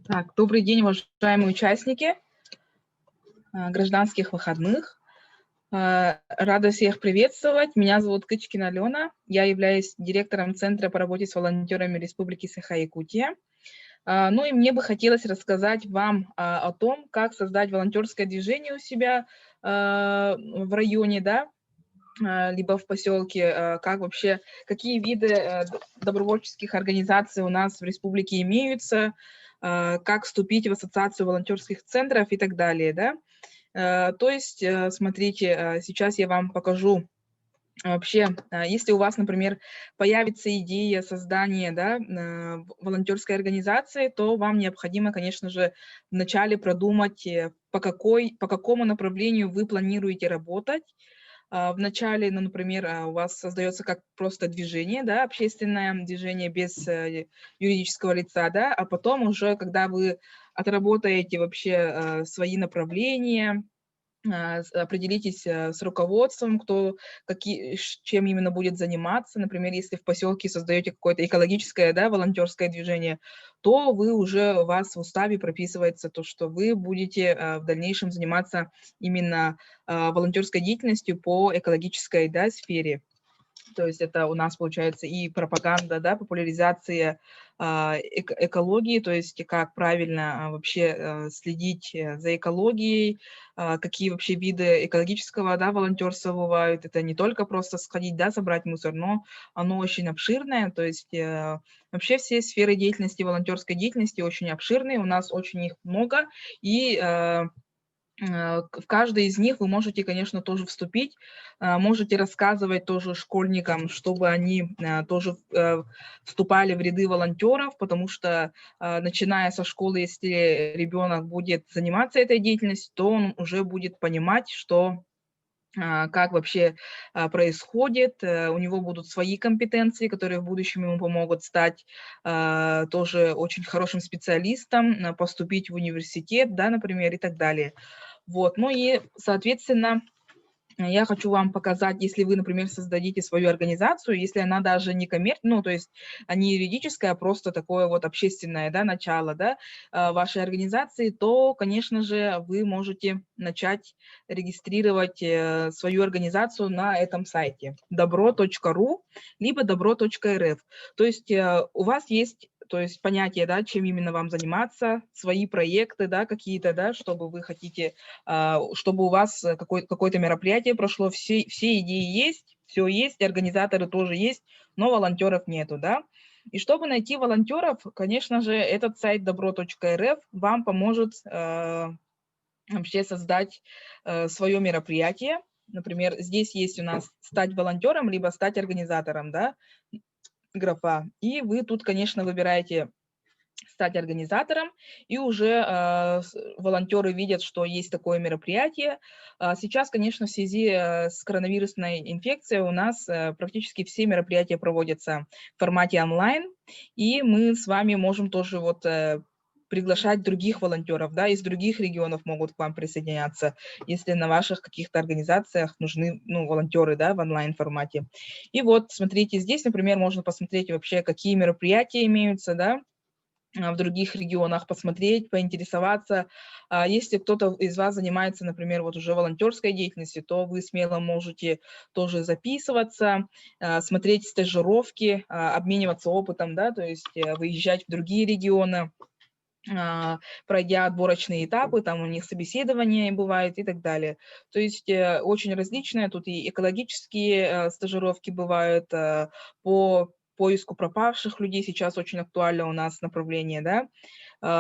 Так, добрый день, уважаемые участники гражданских выходных. Рада всех приветствовать. Меня зовут Кычкина Алена. Я являюсь директором Центра по работе с волонтерами Республики Саха-Якутия. Ну и мне бы хотелось рассказать вам о том, как создать волонтерское движение у себя в районе, да, либо в поселке, как вообще, какие виды добровольческих организаций у нас в республике имеются, как вступить в ассоциацию волонтерских центров и так далее, да. То есть, смотрите, сейчас я вам покажу вообще, если у вас, например, появится идея создания, да, волонтерской организации, то вам необходимо, конечно же, вначале продумать, по какому направлению вы планируете работать. Вначале, ну, например, у вас создается как просто движение, да, общественное движение без юридического лица, да, а потом уже, когда вы отработаете вообще свои направления, определитесь с руководством, чем именно будет заниматься. Например, если в поселке создаете какое-то экологическое, да, волонтерское движение, то у вас в уставе прописывается то, что вы будете в дальнейшем заниматься именно волонтерской деятельностью по экологической, да, сфере. То есть это у нас получается и пропаганда, да, популяризация экологии, то есть как правильно вообще следить за экологией, какие вообще виды экологического, да, волонтерства бывают. Это не только просто сходить, да, собрать мусор, но оно очень обширное. То есть вообще все сферы деятельности, волонтерской деятельности очень обширные, у нас очень их много, и в каждой из них вы можете, конечно, тоже вступить, можете рассказывать тоже школьникам, чтобы они тоже вступали в ряды волонтеров, потому что, начиная со школы, если ребенок будет заниматься этой деятельностью, то он уже будет понимать, что как вообще происходит, у него будут свои компетенции, которые в будущем ему помогут стать тоже очень хорошим специалистом, поступить в университет, да, например, и так далее. Вот, ну и, соответственно, я хочу вам показать, если вы, например, создадите свою организацию, если она даже не ну, то есть не юридическая, а просто такое вот общественное, да, начало, да, вашей организации, то, конечно же, вы можете начать регистрировать свою организацию на этом сайте dobro.ru либо dobro.rf. То есть у вас есть, то есть понятие, да, чем именно вам заниматься, свои проекты, да, какие-то, да, чтобы вы хотите, чтобы у вас какое-то мероприятие прошло, все идеи есть, все есть, организаторы тоже есть, но волонтеров нету, да. И чтобы найти волонтеров, конечно же, этот сайт dobro.rf вам поможет вообще создать свое мероприятие. Например, здесь есть у нас стать волонтером, либо стать организатором, да, графа. И вы тут, конечно, выбираете стать организатором, и уже волонтеры видят, что есть такое мероприятие. Сейчас, конечно, в связи с коронавирусной инфекцией у нас практически все мероприятия проводятся в формате онлайн, и мы с вами можем тоже вот приглашать других волонтеров, да, из других регионов могут к вам присоединяться, если на ваших каких-то организациях нужны, ну, волонтеры, да, в онлайн-формате. И вот, смотрите, здесь, например, можно посмотреть вообще, какие мероприятия имеются, да, в других регионах, посмотреть, поинтересоваться. Если кто-то из вас занимается, например, вот уже волонтерской деятельностью, то вы смело можете тоже записываться, смотреть стажировки, обмениваться опытом, да, то есть выезжать в другие регионы, пройдя отборочные этапы, там у них собеседование бывает и так далее. То есть очень различные, тут и экологические стажировки бывают, по поиску пропавших людей сейчас очень актуально у нас направление, да.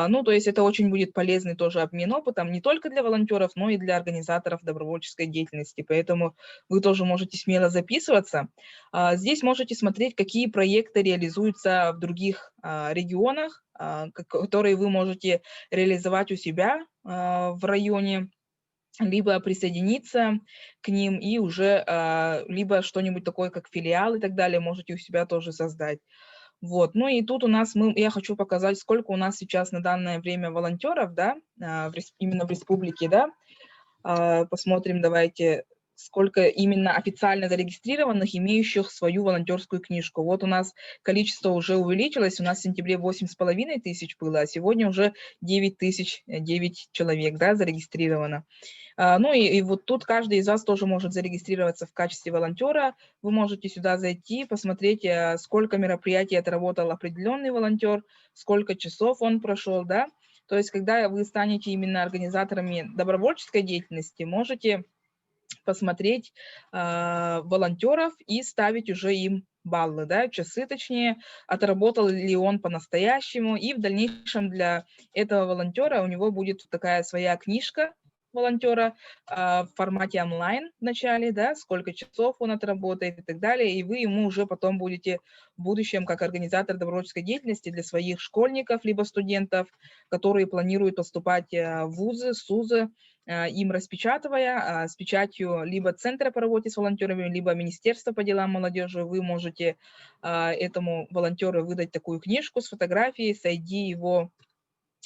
Ну, то есть это очень будет полезный тоже обмен опытом не только для волонтеров, но и для организаторов добровольческой деятельности. Поэтому вы тоже можете смело записываться. Здесь можете смотреть, какие проекты реализуются в других регионах, которые вы можете реализовать у себя в районе, либо присоединиться к ним и уже либо что-нибудь такое, как филиал и так далее, можете у себя тоже создать. Вот, ну и тут у нас я хочу показать, сколько у нас сейчас на данное время волонтеров, да, именно в республике, да. Посмотрим, давайте, сколько именно официально зарегистрированных, имеющих свою волонтерскую книжку. Вот у нас количество уже увеличилось, у нас в сентябре 8,5 тысяч было, а сегодня уже 9 тысяч, 9 человек, да, зарегистрировано. Ну и вот тут каждый из вас тоже может зарегистрироваться в качестве волонтера. Вы можете сюда зайти, посмотреть, сколько мероприятий отработал определенный волонтер, сколько часов он прошел, да. То есть, когда вы станете именно организаторами добровольческой деятельности, можете посмотреть волонтеров и ставить уже им баллы, да, часы точнее, отработал ли он по-настоящему, и в дальнейшем для этого волонтера у него будет такая своя книжка волонтера в формате онлайн в начале, да, сколько часов он отработает и так далее, и вы ему уже потом будете в будущем, как организатор добровольческой деятельности для своих школьников либо студентов, которые планируют поступать в вузы, СУЗы, им распечатывая, с печатью либо Центра по работе с волонтерами, либо Министерства по делам молодежи, вы можете этому волонтеру выдать такую книжку с фотографией, с ID его,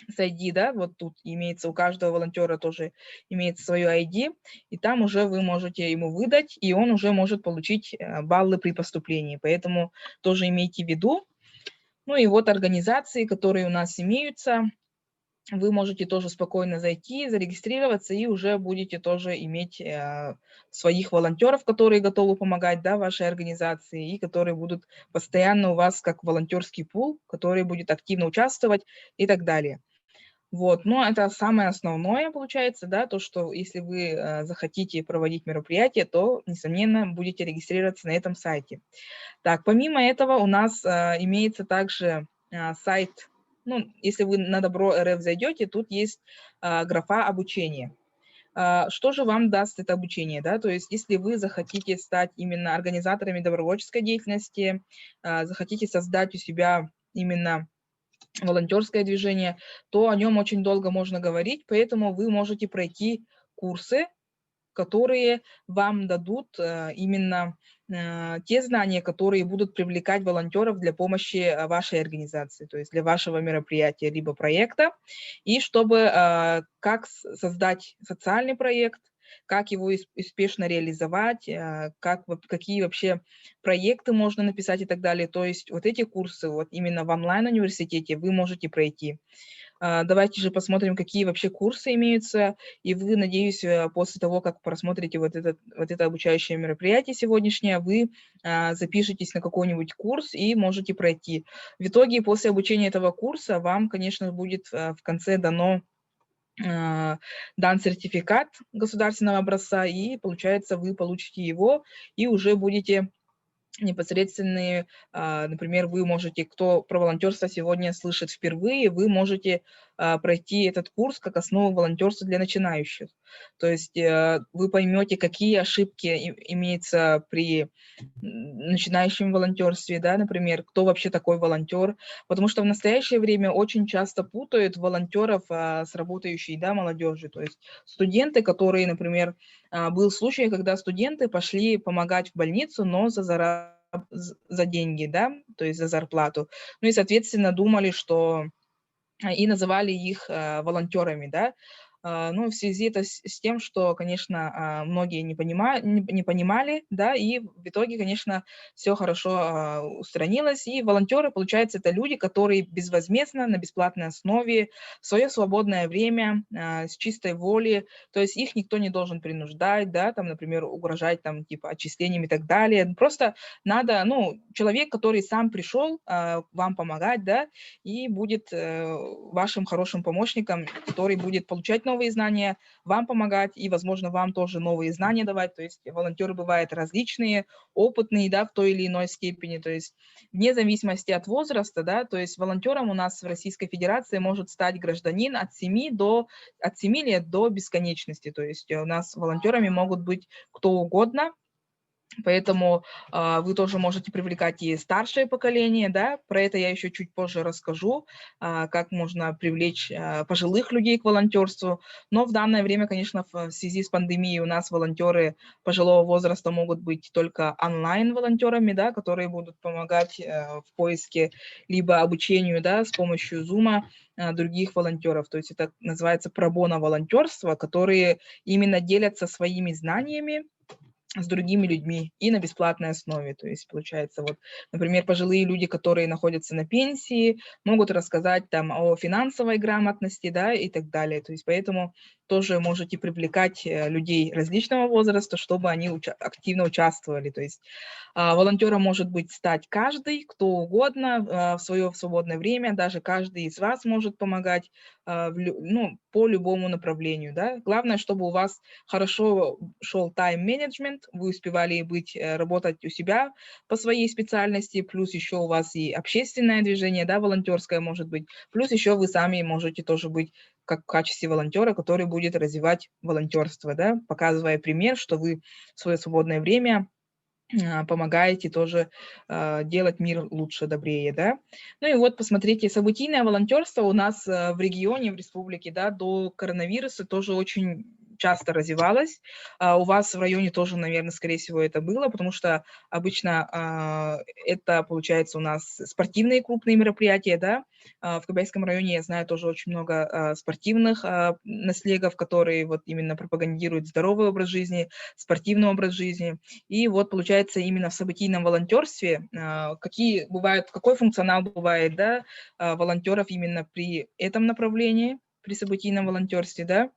с ID, да, вот тут имеется, у каждого волонтера тоже имеется свое ID, и там уже вы можете ему выдать, и он уже может получить баллы при поступлении, поэтому тоже имейте в виду. Ну и вот организации, которые у нас имеются, вы можете тоже спокойно зайти, зарегистрироваться, и уже будете тоже иметь своих волонтеров, которые готовы помогать, да, вашей организации, и которые будут постоянно у вас как волонтерский пул, который будет активно участвовать и так далее. Вот, но это самое основное, получается, да, то, что если вы захотите проводить мероприятие, то, несомненно, будете регистрироваться на этом сайте. Так, помимо этого у нас имеется также сайт. Ну, если вы на Добро.рф зайдете, тут есть графа обучения. Что же вам даст это обучение? Да? То есть если вы захотите стать именно организаторами добровольческой деятельности, захотите создать у себя именно волонтерское движение, то о нем очень долго можно говорить, поэтому вы можете пройти курсы, которые вам дадут именно те знания, которые будут привлекать волонтеров для помощи вашей организации, то есть для вашего мероприятия либо проекта, и чтобы как создать социальный проект, как его успешно реализовать, какие вообще проекты можно написать и так далее. То есть вот эти курсы вот именно в онлайн-университете вы можете пройти. Давайте же посмотрим, какие вообще курсы имеются, и вы, надеюсь, после того, как просмотрите вот это обучающее мероприятие сегодняшнее, вы запишетесь на какой-нибудь курс и можете пройти. В итоге, после обучения этого курса вам, конечно, будет в конце дан сертификат государственного образца, и, получается, вы получите его и уже будете непосредственные, например, вы можете, кто про волонтерство сегодня слышит впервые, вы можете пройти этот курс как основу волонтерства для начинающих. То есть вы поймете, какие ошибки имеются при начинающем волонтерстве, да, например, кто вообще такой волонтер, потому что в настоящее время очень часто путают волонтеров с работающей, да, молодежью, то есть студенты, которые, например, был случай, когда студенты пошли помогать в больницу, но за деньги, да, то есть за зарплату. Ну и, соответственно, думали, что и называли их волонтерами, да. Ну, в связи это с тем, что, конечно, многие не понимали, да, и в итоге, конечно, все хорошо устранилось. И волонтеры, получается, это люди, которые безвозмездно, на бесплатной основе, в свое свободное время, с чистой воли, то есть их никто не должен принуждать, да, там, например, угрожать там, типа, отчислениями и так далее. Просто надо, ну, человек, который сам пришел вам помогать, да, и будет вашим хорошим помощником, который будет получать новые знания, вам помогать и, возможно, вам тоже новые знания давать. То есть волонтеры бывают различные, опытные, да, в той или иной степени. То есть вне зависимости от возраста, да, то есть волонтером у нас в Российской Федерации может стать гражданин от 7 лет до бесконечности. То есть у нас волонтерами могут быть кто угодно. Поэтому вы тоже можете привлекать и старшее поколение, да, про это я еще чуть позже расскажу, как можно привлечь пожилых людей к волонтерству. Но в данное время, конечно, в связи с пандемией у нас волонтеры пожилого возраста могут быть только онлайн-волонтерами, да, которые будут помогать в поиске либо обучению, да, с помощью Zoom других волонтеров. То есть это называется пробоно волонтерство, которые именно делятся своими знаниями с другими людьми и на бесплатной основе. То есть, получается, вот, например, пожилые люди, которые находятся на пенсии, могут рассказать там о финансовой грамотности, да, и так далее. То есть, поэтому тоже можете привлекать людей различного возраста, чтобы они активно участвовали. То есть, волонтером может быть стать каждый, кто угодно, в свое свободное время, даже каждый из вас может помогать ну, по любому направлению, да. Главное, чтобы у вас хорошо шел тайм-менеджмент, вы успевали работать у себя по своей специальности, плюс еще у вас и общественное движение, да, волонтерское может быть, плюс еще вы сами можете тоже быть как в качестве волонтера, который будет развивать волонтерство, да, показывая пример, что вы в свое свободное время помогаете тоже делать мир лучше, добрее, да. Ну и вот посмотрите, событийное волонтерство у нас в регионе, в республике, да, до коронавируса тоже очень часто развивалось. У вас в районе тоже, наверное, скорее всего, это было, потому что обычно это, получается, у нас спортивные крупные мероприятия, да. В Кобайском районе, я знаю, тоже очень много спортивных наследов, которые вот именно пропагандируют здоровый образ жизни, спортивный образ жизни. И вот, получается, именно в событийном волонтерстве какой функционал бывает, да, волонтеров именно при этом направлении, при событийном волонтерстве, да.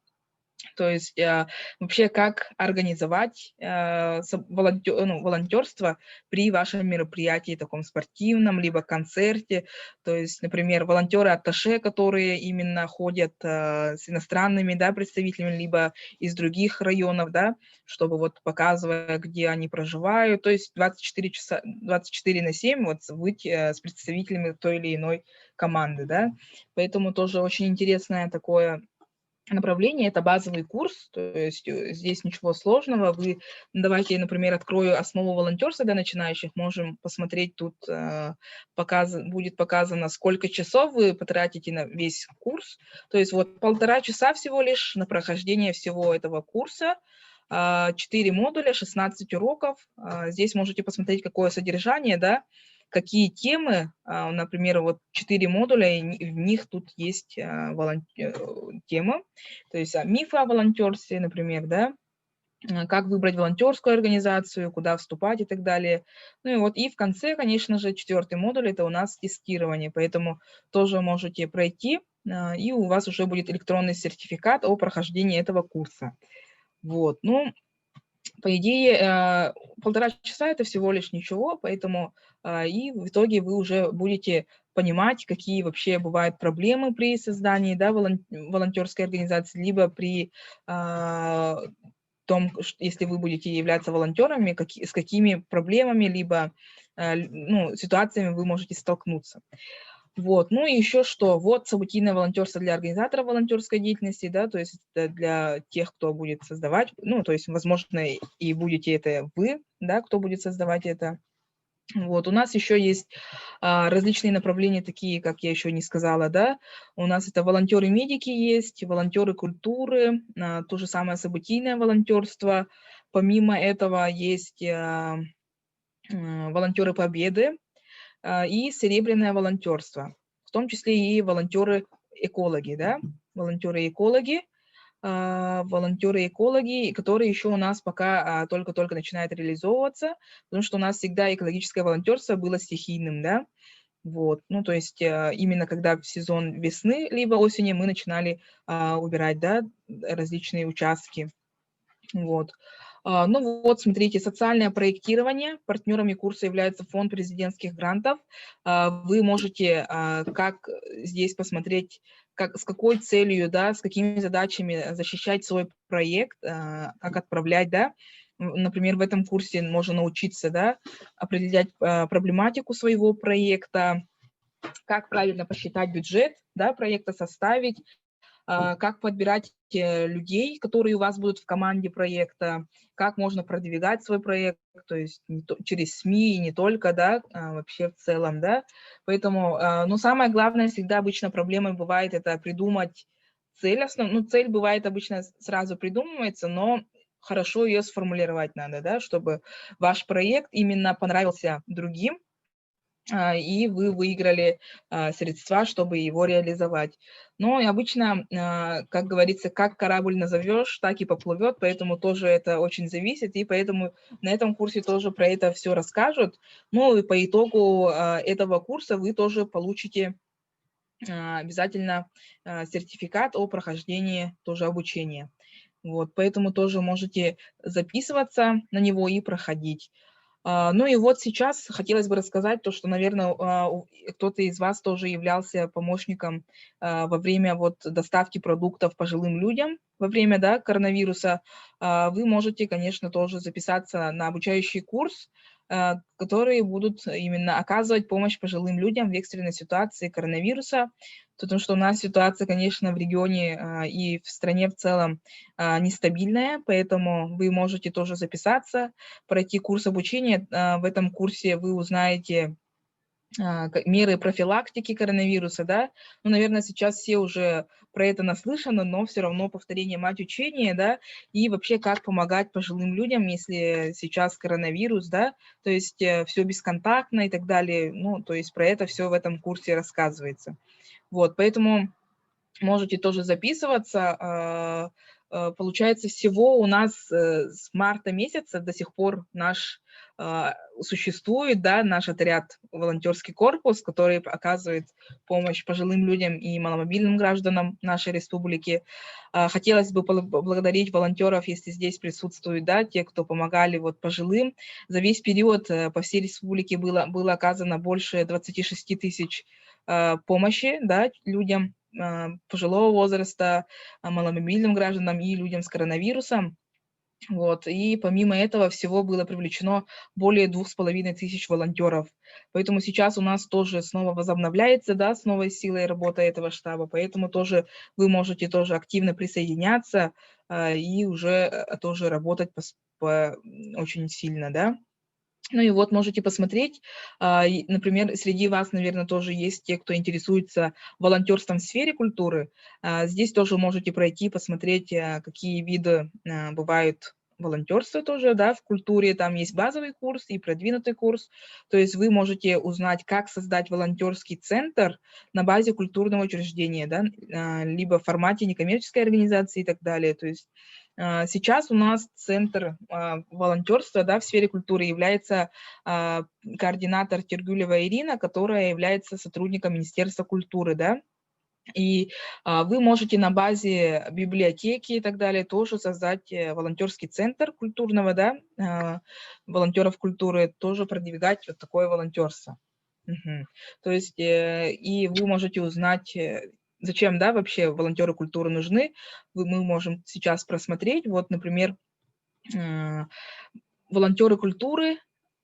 То есть вообще как организовать волонтерство при вашем мероприятии, таком спортивном, либо концерте. То есть, например, волонтеры-атташе, которые именно ходят с иностранными, да, представителями, либо из других районов, да, чтобы вот показывая, где они проживают. То есть 24/7 вот быть с представителями той или иной команды, да. Поэтому тоже очень интересное такое направление — это базовый курс, то есть здесь ничего сложного. Давайте, например, открою основу волонтерства для начинающих, можем посмотреть, тут будет показано, сколько часов вы потратите на весь курс. То есть вот 1,5 часа всего лишь на прохождение всего этого курса, 4 модуля, 16 уроков. Здесь можете посмотреть, какое содержание, да, какие темы, например, вот 4 модуля, и в них тут есть темы, то есть мифы о волонтерстве, например, да, как выбрать волонтерскую организацию, куда вступать и так далее. Ну и вот и в конце, конечно же, 4-й модуль — это у нас тестирование, поэтому тоже можете пройти, и у вас уже будет электронный сертификат о прохождении этого курса. Вот, ну, по идее, 1,5 часа — это всего лишь ничего, поэтому и в итоге вы уже будете понимать, какие вообще бывают проблемы при создании, да, волонтерской организации, либо при том, если вы будете являться волонтерами, с какими проблемами, либо ну, ситуациями вы можете столкнуться. Вот, ну и еще что, вот событийное волонтерство для организаторов волонтерской деятельности, да, то есть это для тех, кто будет создавать, ну, то есть, возможно, и будете это вы, да, кто будет создавать это. Вот, у нас еще есть различные направления, такие, как я еще не сказала, да, у нас это волонтеры-медики есть, волонтеры культуры, то же самое событийное волонтерство. Помимо этого есть волонтеры победы, и серебряное волонтерство, в том числе и волонтеры-экологи, да, волонтеры-экологи, которые еще у нас пока только-только начинают реализовываться, потому что у нас всегда экологическое волонтерство было стихийным, да, вот, ну, то есть именно когда в сезон весны либо осени мы начинали убирать, да, различные участки, вот. Ну вот, смотрите, социальное проектирование. Партнерами курса является фонд президентских грантов. Вы можете как здесь посмотреть, с какой целью, да, с какими задачами защищать свой проект, как отправлять, да. Например, в этом курсе можно научиться, да, определять проблематику своего проекта, как правильно посчитать бюджет, да, проекта, составить, как подбирать людей, которые у вас будут в команде проекта, как можно продвигать свой проект, то есть через СМИ и не только, да, вообще в целом, да. Поэтому, ну, самое главное, всегда обычно проблемой бывает это придумать цель. Ну, цель бывает обычно сразу придумывается, но хорошо ее сформулировать надо, да, чтобы ваш проект именно понравился другим, и вы выиграли средства, чтобы его реализовать. Но и обычно, как говорится, как корабль назовешь, так и поплывет, поэтому тоже это очень зависит, и поэтому на этом курсе тоже про это все расскажут. Ну и по итогу этого курса вы тоже получите обязательно сертификат о прохождении тоже обучения. Вот, поэтому тоже можете записываться на него и проходить. Ну и вот сейчас хотелось бы рассказать то, что, наверное, кто-то из вас тоже являлся помощником во время вот доставки продуктов пожилым людям во время, да, коронавируса. Вы можете, конечно, тоже записаться на обучающий курс, которые будут именно оказывать помощь пожилым людям в экстренной ситуации коронавируса, потому что у нас ситуация, конечно, в регионе и в стране в целом нестабильная, поэтому вы можете тоже записаться, пройти курс обучения. В этом курсе вы узнаете меры профилактики коронавируса, да. Ну, наверное, сейчас все уже про это наслышаны, но все равно повторение мать учения, да, и вообще как помогать пожилым людям, если сейчас коронавирус, да, то есть все бесконтактно и так далее. Ну, то есть про это все в этом курсе рассказывается. Вот, поэтому можете тоже записываться. Получается, всего у нас с марта месяца до сих пор наш существует, да, наш отряд «Волонтерский корпус», который оказывает помощь пожилым людям и маломобильным гражданам нашей республики. Хотелось бы поблагодарить волонтеров, если здесь присутствуют, да, те, кто помогали вот пожилым. За весь период по всей республике было оказано больше 26 тысяч помощи, да, людям пожилого возраста, маломобильным гражданам и людям с коронавирусом. Вот. И помимо этого всего было привлечено более 2500 волонтеров. Поэтому сейчас у нас тоже снова возобновляется, да, с новой силой работа этого штаба. Поэтому тоже вы можете тоже активно присоединяться и уже тоже работать очень сильно, да. Ну и вот можете посмотреть, например, среди вас, наверное, тоже есть те, кто интересуется волонтерством в сфере культуры. Здесь тоже можете пройти, посмотреть, какие виды бывают волонтерства тоже, да, в культуре. Там есть базовый курс и продвинутый курс. То есть вы можете узнать, как создать волонтерский центр на базе культурного учреждения, да, либо в формате некоммерческой организации и так далее. То есть сейчас у нас центр волонтерства, да, в сфере культуры является координатор Тергюлева Ирина, которая является сотрудником Министерства культуры, да. И вы можете на базе библиотеки и так далее тоже создать волонтерский центр культурного, да, волонтеров культуры, тоже продвигать вот такое волонтерство. Мгм. То есть и вы можете узнать, зачем, да, вообще волонтеры культуры нужны. Мы можем сейчас просмотреть. Вот, например, волонтеры культуры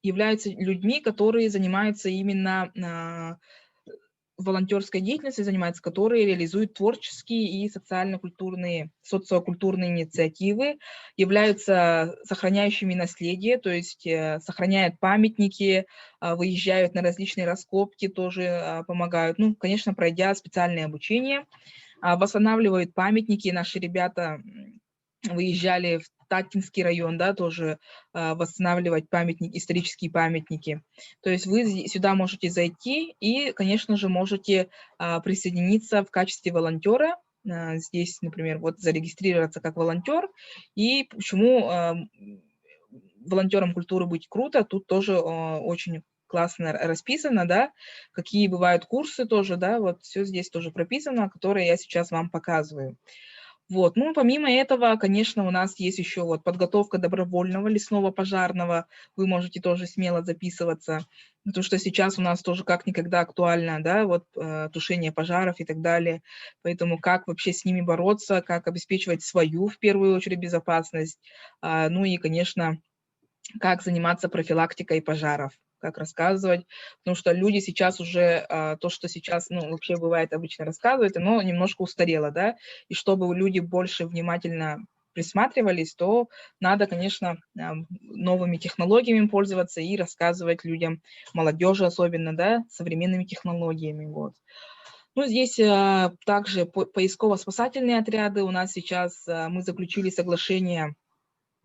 являются людьми, которые занимаются именно волонтерской деятельностью, занимаются, которые реализуют творческие и социально-культурные, социокультурные инициативы, являются сохраняющими наследие, то есть сохраняют памятники, выезжают на различные раскопки, тоже помогают, ну, конечно, пройдя специальное обучение, восстанавливают памятники. Наши ребята выезжали в Татинский район, да, тоже восстанавливать памятники, исторические памятники. То есть вы сюда можете зайти и, конечно же, можете присоединиться в качестве волонтера. Здесь, например, вот зарегистрироваться как волонтер. И почему волонтером культуры быть круто, тут тоже очень классно расписано, да, какие бывают курсы тоже, да, вот все здесь тоже прописано, которые я сейчас вам показываю. Вот. Ну, помимо этого, конечно, у нас есть еще вот подготовка добровольного лесного пожарного. Вы можете тоже смело записываться, потому что сейчас у нас тоже как никогда актуально, да, вот тушение пожаров и так далее. Поэтому как вообще с ними бороться, как обеспечивать свою, в первую очередь, безопасность. Ну и, конечно, как заниматься профилактикой пожаров. как рассказывать, потому что люди сейчас уже, то, что сейчас, ну, вообще бывает обычно рассказывают, оно немножко устарело, да, и чтобы люди больше внимательно присматривались, то надо, конечно, новыми технологиями пользоваться и рассказывать людям, молодежи особенно, да, современными технологиями, вот. Ну, здесь также поисково-спасательные отряды. У нас сейчас мы заключили соглашение,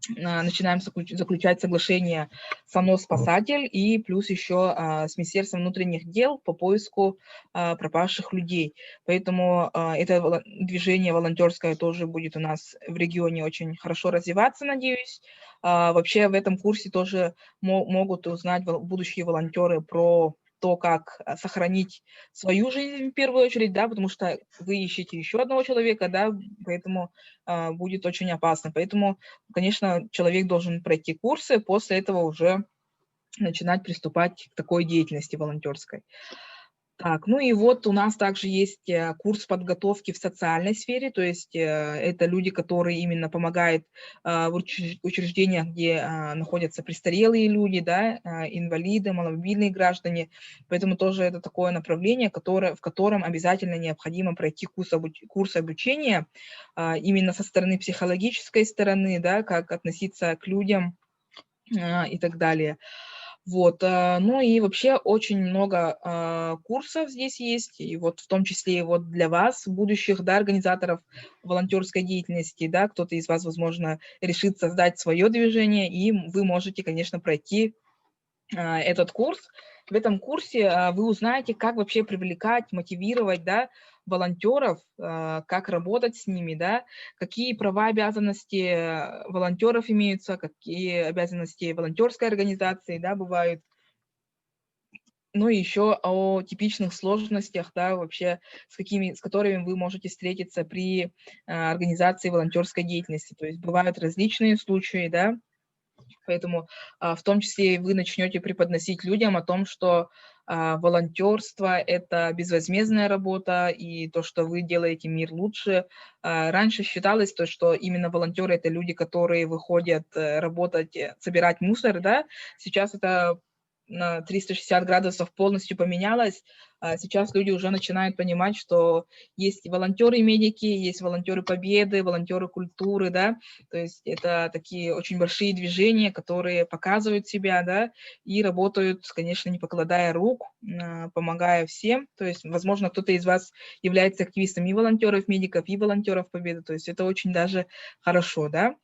начинаем заключать соглашение с ОНО «Спасатель» и плюс еще с Министерством внутренних дел по поиску пропавших людей. Поэтому это движение волонтерское тоже будет у нас в регионе очень хорошо развиваться, надеюсь. Вообще в этом курсе тоже могут узнать будущие волонтеры про то, как сохранить свою жизнь в первую очередь, да, потому что вы ищете еще одного человека, да, поэтому будет очень опасно. Поэтому, конечно, человек должен пройти курсы, после этого уже начинать приступать к такой деятельности волонтерской. Так, ну и вот у нас также есть курс подготовки в социальной сфере, то есть это люди, которые именно помогают в учреждениях, где находятся престарелые люди, да, инвалиды, маломобильные граждане. Поэтому тоже это такое направление, в котором обязательно необходимо пройти курс обучения именно со стороны психологической стороны, да, как относиться к людям и так далее. Вот, ну и вообще очень много курсов здесь есть, и вот в том числе и вот для вас, будущих, да, организаторов волонтерской деятельности, да, кто-то из вас, возможно, решит создать свое движение, и вы можете, конечно, пройти этот курс. В этом курсе вы узнаете, как вообще привлекать, мотивировать, да, волонтеров, как работать с ними, да, какие права, обязанности волонтеров имеются, какие обязанности волонтерской организации, да, бывают. Ну и еще о типичных сложностях, да, вообще, с которыми вы можете встретиться при организации волонтерской деятельности. То есть бывают различные случаи, да, поэтому в том числе вы начнете преподносить людям о том, что волонтерство – это безвозмездная работа, и то, что вы делаете мир лучше. Раньше считалось то, что именно волонтеры – это люди, которые выходят работать, собирать мусор, да. Сейчас это на 360 градусов полностью поменялось. Сейчас люди уже начинают понимать, что есть волонтеры-медики, есть волонтеры победы, волонтеры культуры, да, то есть это такие очень большие движения, которые показывают себя, да, и работают, конечно, не покладая рук, помогая всем. То есть, возможно, кто-то из вас является активистом и волонтеров, медиков, и волонтеров победы, то есть это очень даже хорошо, да.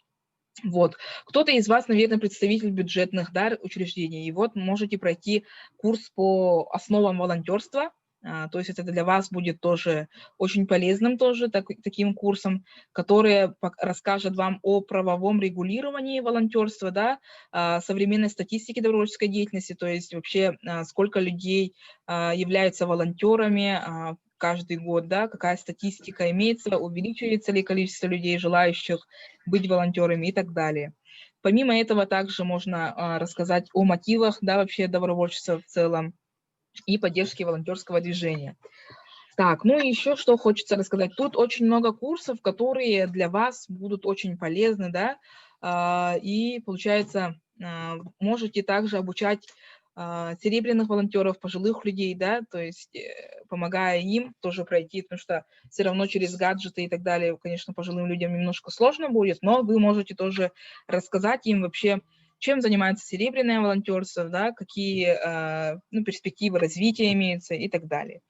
Вот. Кто-то из вас, наверное, представитель бюджетных, да, учреждений, и вот можете пройти курс по основам волонтерства, то есть это для вас будет тоже очень полезным тоже таким курсом, который расскажет вам о правовом регулировании волонтерства, да, современной статистике добровольческой деятельности, то есть вообще сколько людей являются волонтерами каждый год, да, какая статистика имеется, увеличивается ли количество людей, желающих быть волонтерами и так далее. Помимо этого, также можно рассказать о мотивах, да, вообще добровольчества в целом и поддержке волонтерского движения. Так, ну и еще что хочется рассказать. Тут очень много курсов, которые для вас будут очень полезны, да, и, получается, можете также обучать серебряных волонтеров, пожилых людей, да, то есть помогая им тоже пройти, потому что все равно через гаджеты и так далее, конечно, пожилым людям немножко сложно будет, но вы можете тоже рассказать им вообще, чем занимается серебряное волонтерство, да, какие перспективы развития имеются и так далее.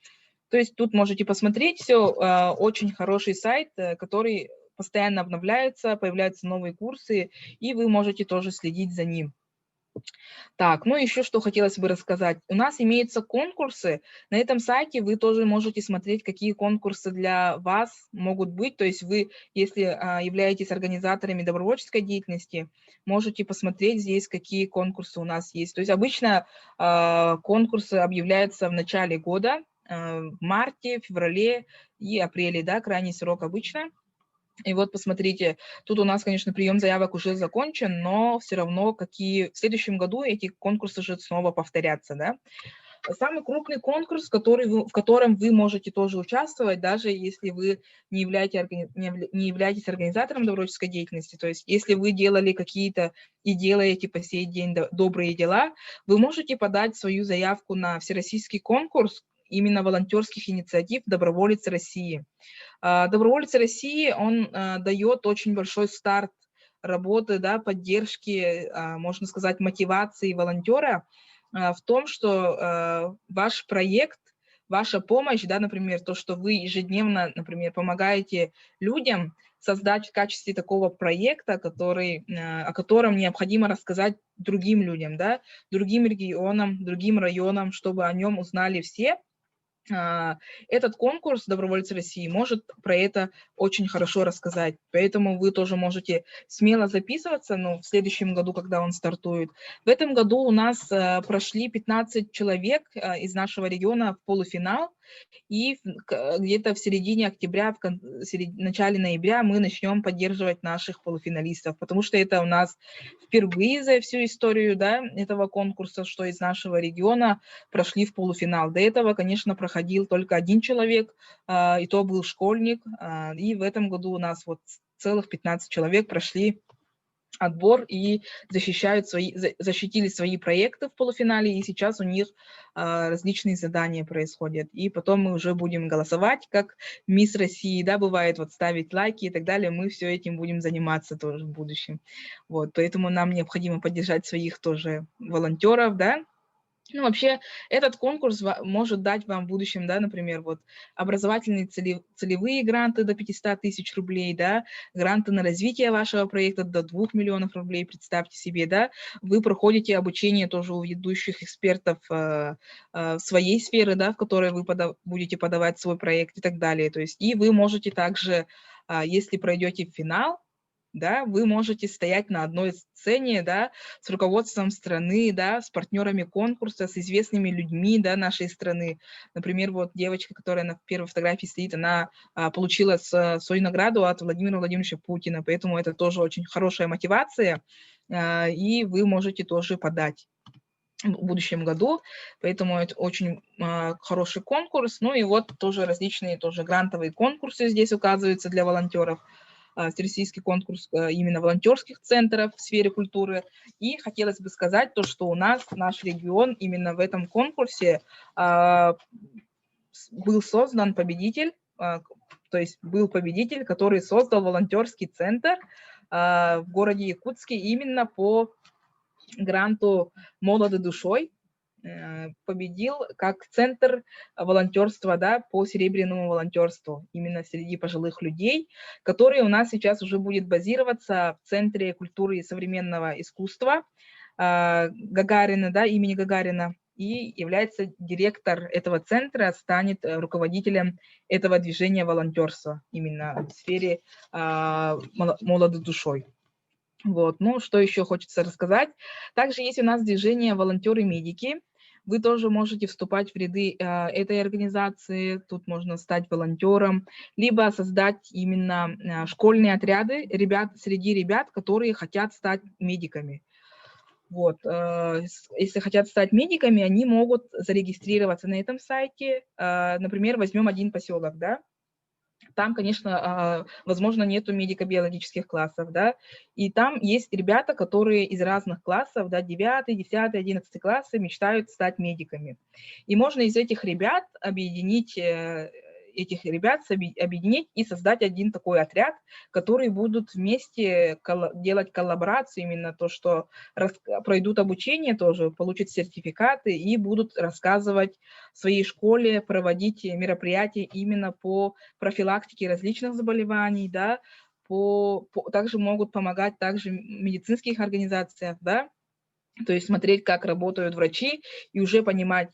То есть тут можете посмотреть все, очень хороший сайт, который постоянно обновляется, появляются новые курсы, и вы можете тоже следить за ним. Так, ну еще что хотелось бы рассказать. У нас имеются конкурсы. На этом сайте вы тоже можете смотреть, какие конкурсы для вас могут быть. То есть вы, если являетесь организаторами добровольческой деятельности, можете посмотреть здесь, какие конкурсы у нас есть. То есть обычно конкурсы объявляются в начале года, в марте, феврале и апреле, да, крайний срок обычно. И вот посмотрите, тут у нас, конечно, прием заявок уже закончен, но все равно в следующем году эти конкурсы же снова повторятся, да. самый крупный конкурс, в котором вы можете тоже участвовать, даже если вы не являетесь организатором добровольческой деятельности. То есть если вы делали какие-то и делаете по сей день добрые дела, вы можете подать свою заявку на всероссийский конкурс именно волонтерских инициатив «Доброволец России». «Доброволец России», он дает очень большой старт работы, да, поддержки, можно сказать, мотивации волонтера в том, что ваш проект, ваша помощь, да, например, то, что вы ежедневно, например, помогаете людям создать в качестве такого проекта, о котором необходимо рассказать другим людям, да, другим регионам, другим районам, чтобы о нем узнали все. Этот конкурс «Добровольцы России» может про это очень хорошо рассказать. Поэтому вы тоже можете смело записываться, но в следующем году, когда он стартует. В этом году у нас прошли 15 человек из нашего региона в полуфинал. И где-то в середине октября, в начале ноября мы начнем поддерживать наших полуфиналистов, потому что это у нас впервые за всю историю, да, этого конкурса, что из нашего региона прошли в полуфинал. До этого, конечно, проходил только один человек, и то был школьник. И в этом году у нас вот целых 15 человек прошли отбор и защитили свои проекты в полуфинале, и сейчас у них различные задания происходят. И потом мы уже будем голосовать, как Мисс России, да, бывает, вот ставить лайки и так далее. Мы все этим будем заниматься тоже в будущем. Вот, поэтому нам необходимо поддержать своих тоже волонтеров, да. Ну, вообще, этот конкурс может дать вам в будущем, да, например, вот образовательные целевые гранты до 500 тысяч рублей, да, гранты на развитие вашего проекта до 2 миллионов рублей, представьте себе, да, вы проходите обучение тоже у ведущих экспертов своей сферы, да, в которой вы будете подавать свой проект и так далее, то есть, и вы можете также, если пройдете в финал, да, вы можете стоять на одной сцене, да, с руководством страны, да, с партнерами конкурса, с известными людьми, да, нашей страны. Например, вот девочка, которая на первой фотографии стоит, она получила свою награду от Владимира Владимировича Путина, поэтому это тоже очень хорошая мотивация, и вы можете тоже подать в будущем году, поэтому это очень хороший конкурс. Ну и вот тоже различные тоже грантовые конкурсы здесь указываются для волонтеров. Всероссийский конкурс именно волонтерских центров в сфере культуры. И хотелось бы сказать то, что у нас, наш регион, именно в этом конкурсе был создан победитель, то есть был победитель, который создал волонтерский центр в городе Якутске именно по гранту «Молоды душой», победил как центр волонтерства, да, по серебряному волонтерству, именно среди пожилых людей, который у нас сейчас уже будет базироваться в Центре культуры и современного искусства Гагарина, да, имени Гагарина, и является директор этого центра, станет руководителем этого движения волонтерства именно в сфере «Молоды душой». Вот, ну, что еще хочется рассказать. Также есть у нас движение «Волонтеры-медики». Вы тоже можете вступать в ряды этой организации, тут можно стать волонтером, либо создать именно школьные отряды среди ребят, которые хотят стать медиками. Вот, если хотят стать медиками, они могут зарегистрироваться на этом сайте. Например, возьмем один поселок, да. Там, конечно, возможно, нету медико-биологических классов, да, и там есть ребята, которые из разных классов, да, 9, 10, 11 классы мечтают стать медиками. И можно из этих ребят объединить и создать один такой отряд, который будут вместе делать коллаборацию, именно то, что пройдут обучение тоже, получат сертификаты и будут рассказывать в своей школе, проводить мероприятия именно по профилактике различных заболеваний, да, также могут помогать также в медицинских организациях, да, то есть смотреть, как работают врачи и уже понимать,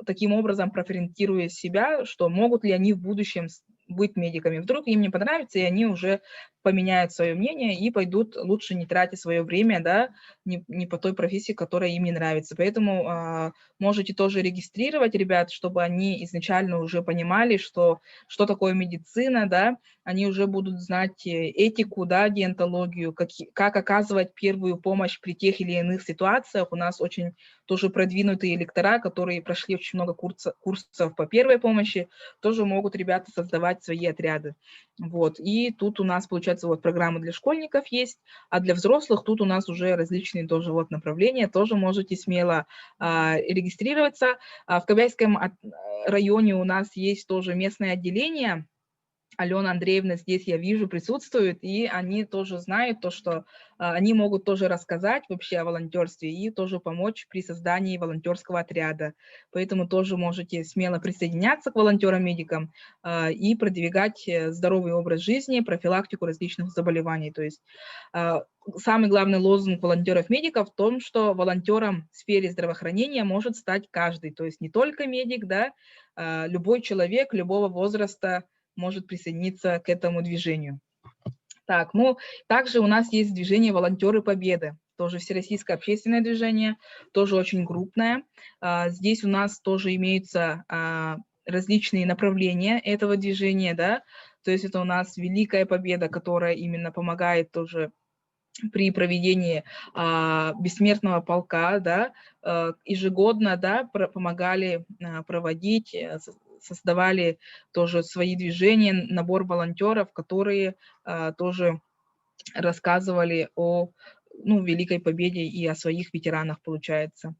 таким образом профориентируя себя, что могут ли они в будущем быть медиками. Вдруг им не понравится, и они уже поменяют свое мнение и пойдут, лучше не тратя свое время, да, не по той профессии, которая им не нравится. Поэтому можете тоже регистрировать ребят, чтобы они изначально уже понимали, что такое медицина, да, они уже будут знать этику, да, диентологию, как оказывать первую помощь при тех или иных ситуациях. У нас очень тоже продвинутые лектора, которые прошли очень много курсов по первой помощи, тоже могут ребята создавать свои отряды. Вот. И тут у нас, получается, вот программы для школьников есть, а для взрослых тут у нас уже различные тоже вот направления, тоже можете смело регистрироваться. В Кобяйском районе у нас есть тоже местное отделение. Алена Андреевна здесь, я вижу, присутствует, и они тоже знают то, что они могут тоже рассказать вообще о волонтерстве и тоже помочь при создании волонтерского отряда. Поэтому тоже можете смело присоединяться к волонтерам-медикам и продвигать здоровый образ жизни, профилактику различных заболеваний. То есть самый главный лозунг волонтеров-медиков в том, что волонтером в сфере здравоохранения может стать каждый, то есть не только медик, да, любой человек любого возраста может присоединиться к этому движению. Так, ну, также у нас есть движение «Волонтеры Победы», тоже всероссийское общественное движение, тоже очень крупное. Здесь у нас тоже имеются различные направления этого движения, да, то есть это у нас Великая Победа, которая именно помогает тоже при проведении бессмертного полка, да, ежегодно, да, помогали проводить, создавали тоже свои движения, набор волонтеров, которые тоже рассказывали о Великой Победе и о своих ветеранах, получается.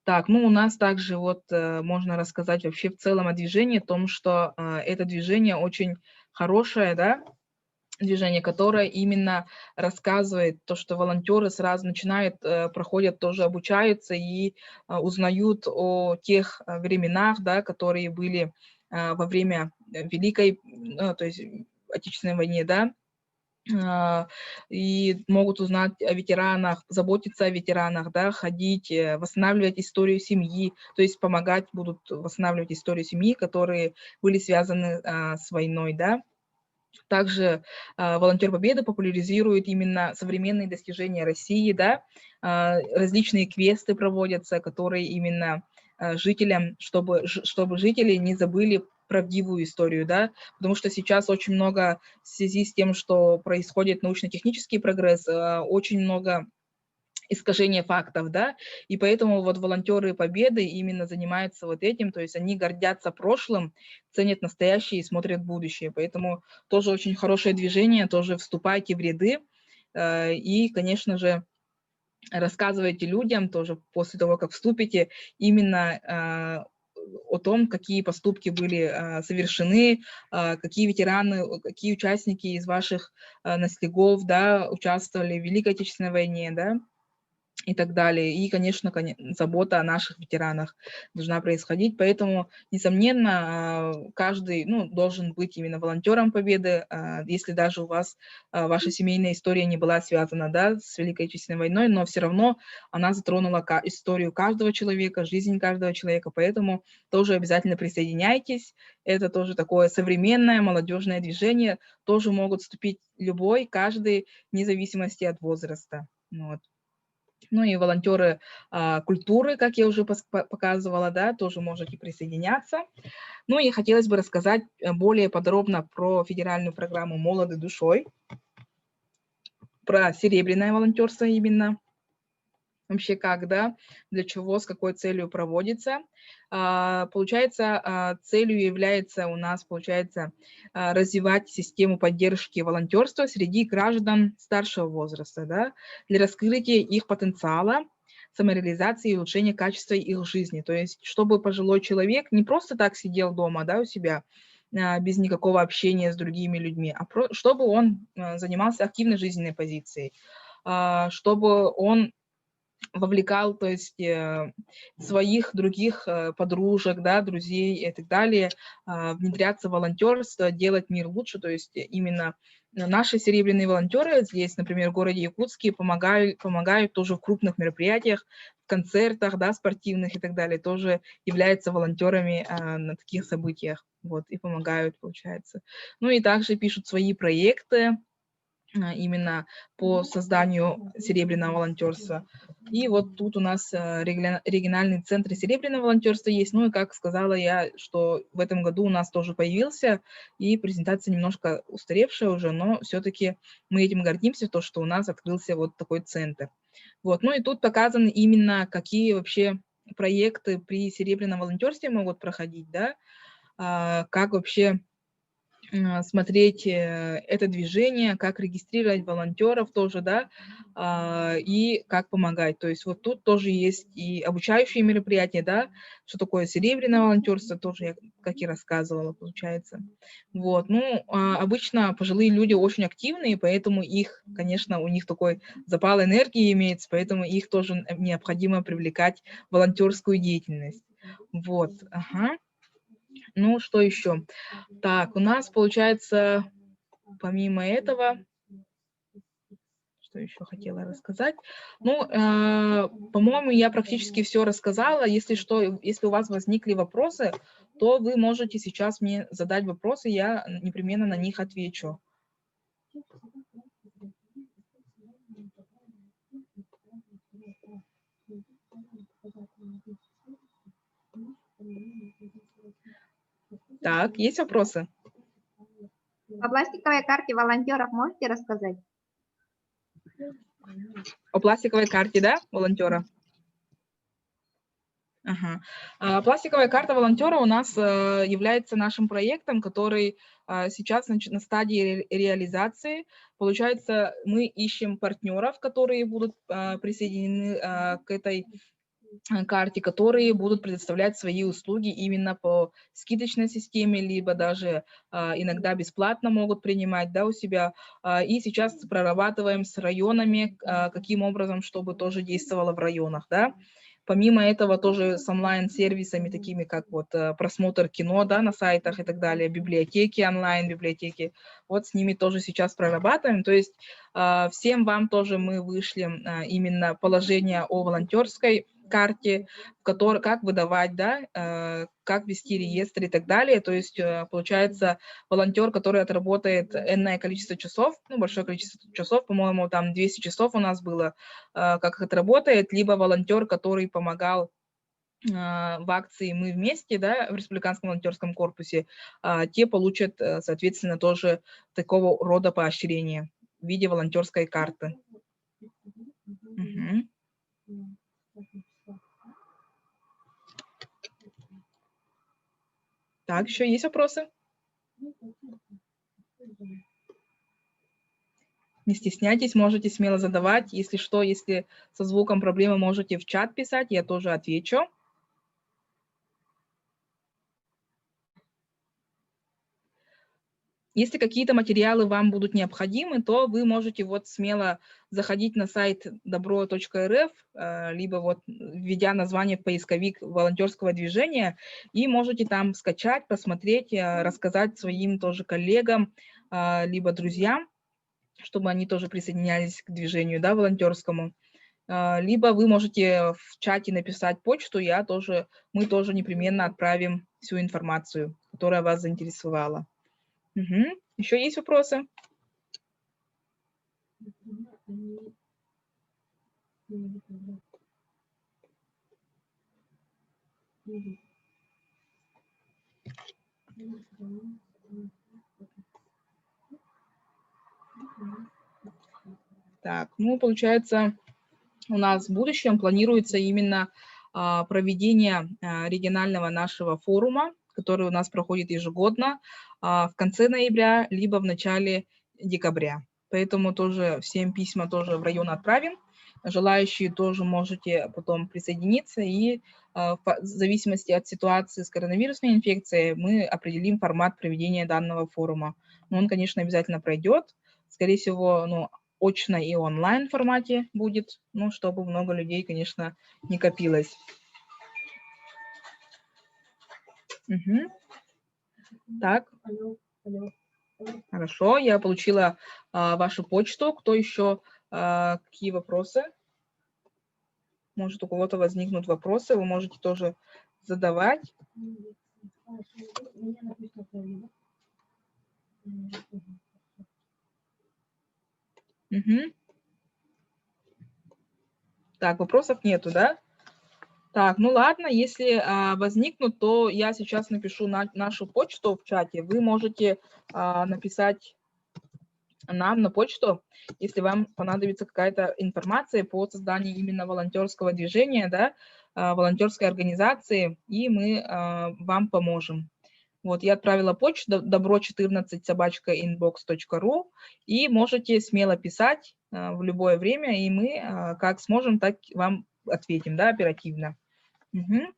Так, ну у нас также вот можно рассказать вообще в целом о движении, о том, что это движение очень хорошее, да, движение, которое именно рассказывает то, что волонтеры сразу начинают, проходят, тоже обучаются и узнают о тех временах, да, которые были во время Великой, то есть Отечественной войны, да, и могут узнать о ветеранах, заботиться о ветеранах, да, ходить, восстанавливать историю семьи, то есть помогать будут восстанавливать историю семьи, которые были связаны с войной, да. Также «Волонтер Победы» популяризирует именно современные достижения России, да, различные квесты проводятся, которые именно жителям, чтобы жители не забыли правдивую историю, да, потому что сейчас очень много в связи с тем, что происходит научно-технический прогресс, очень много искажение фактов, да, и поэтому вот волонтеры Победы именно занимаются вот этим, то есть они гордятся прошлым, ценят настоящее и смотрят в будущее, поэтому тоже очень хорошее движение, тоже вступайте в ряды и, конечно же, рассказывайте людям тоже после того, как вступите, именно о том, какие поступки были совершены, какие ветераны, какие участники из ваших наследников, да, участвовали в Великой Отечественной войне, да, и так далее. И, конечно, забота о наших ветеранах должна происходить. Поэтому, несомненно, каждый должен быть именно волонтером Победы, если даже у вас ваша семейная история не была связана, да, с Великой Отечественной войной, но все равно она затронула историю каждого человека, жизнь каждого человека. Поэтому тоже обязательно присоединяйтесь. Это тоже такое современное молодежное движение. Тоже могут вступить любой, каждый, вне зависимости от возраста. Вот. Ну и волонтеры культуры, как я уже показывала, да, тоже можете присоединяться. Ну и хотелось бы рассказать более подробно про федеральную программу «Молоды душой», про серебряное волонтерство именно. Вообще как, да, для чего, с какой целью проводится. Получается, целью является у нас, развивать систему поддержки волонтерства среди граждан старшего возраста, да, для раскрытия их потенциала, самореализации и улучшения качества их жизни. То есть, чтобы пожилой человек не просто так сидел дома, да, у себя, без никакого общения с другими людьми, а чтобы он занимался активной жизненной позицией, чтобы он вовлекал, то есть своих других подружек, да, друзей и так далее, внедряться в волонтерство, делать мир лучше, то есть именно наши серебряные волонтеры здесь, например, в городе Якутске помогают тоже в крупных мероприятиях, в концертах, да, спортивных и так далее, тоже являются волонтерами на таких событиях, вот, и помогают, получается. Ну и также пишут свои проекты, именно по созданию серебряного волонтерства. И вот тут у нас региональный центр серебряного волонтерства есть. Ну и как сказала я, что в этом году у нас тоже появился, и презентация немножко устаревшая уже, но все-таки мы этим гордимся, то, что у нас открылся вот такой центр. Вот. Ну и тут показаны именно, какие вообще проекты при серебряном волонтерстве могут проходить, да, как вообще смотреть это движение, как регистрировать волонтеров тоже, да, и как помогать. То есть вот тут тоже есть и обучающие мероприятия, да, что такое серебряное волонтерство, тоже я, как и рассказывала, получается. Вот, ну, обычно пожилые люди очень активные, поэтому их, конечно, у них такой запал энергии имеется, поэтому их тоже необходимо привлекать в волонтерскую деятельность. Вот, ага. Ну, что еще? Так, у нас получается, помимо этого, что еще хотела рассказать? Ну, по-моему, я практически все рассказала. Если что, если у вас возникли вопросы, то вы можете сейчас мне задать вопросы, я непременно на них отвечу. Так, есть вопросы? О пластиковой карте волонтеров можете рассказать? О пластиковой карте, да, волонтера? Ага. Пластиковая карта волонтера у нас является нашим проектом, который сейчас на стадии реализации. Получается, мы ищем партнеров, которые будут присоединены к этой карте, которые будут предоставлять свои услуги именно по скидочной системе, либо даже иногда бесплатно могут принимать, да, у себя. И сейчас прорабатываем с районами, каким образом, чтобы тоже действовало в районах, да. Помимо этого тоже с онлайн-сервисами, такими как вот просмотр кино, да, на сайтах и так далее, библиотеки, онлайн-библиотеки, вот с ними тоже сейчас прорабатываем. То есть всем вам тоже мы вышлем именно положение о волонтерской карте, в которой, как выдавать, да, как вести реестр и так далее. То есть получается волонтер, который отработает энное количество часов, ну, большое количество часов, по-моему, там 200 часов у нас было, как это работает, либо волонтер, который помогал в акции «Мы вместе», да, в Республиканском волонтерском корпусе, те получат, соответственно, тоже такого рода поощрение в виде волонтерской карты. Угу. Так, еще есть вопросы? Не стесняйтесь, можете смело задавать. Если что, если со звуком проблемы, можете в чат писать, я тоже отвечу. Если какие-то материалы вам будут необходимы, то вы можете вот смело заходить на сайт добро.рф, либо вот введя название в поисковик волонтерского движения, и можете там скачать, посмотреть, рассказать своим тоже коллегам, либо друзьям, чтобы они тоже присоединялись к движению, да, волонтерскому. Либо вы можете в чате написать почту, мы тоже непременно отправим всю информацию, которая вас заинтересовала. Угу. Еще есть вопросы? Так, ну, получается, у нас в будущем планируется именно проведение регионального нашего форума, который у нас проходит ежегодно в конце ноября, либо в начале декабря. Поэтому тоже всем письма тоже в район отправим. Желающие тоже можете потом присоединиться, и в зависимости от ситуации с коронавирусной инфекцией мы определим формат проведения данного форума. Но он, конечно, обязательно пройдет. Скорее всего, ну, очно и онлайн формате будет, ну, чтобы много людей, конечно, не копилось. Угу. Так. Хорошо, я получила вашу почту. Кто еще? Какие вопросы? Может, у кого-то возникнут вопросы, вы можете тоже задавать. Угу. Так, вопросов нету, да? Так, ну ладно, если возникнут, то я сейчас напишу нашу почту в чате. Вы можете написать нам на почту, если вам понадобится какая-то информация по созданию именно волонтерского движения, да, волонтерской организации, и мы вам поможем. Вот, я отправила почту dobro14@inbox.ru, и можете смело писать в любое время, и мы как сможем, так вам ответим, да, оперативно. Угу.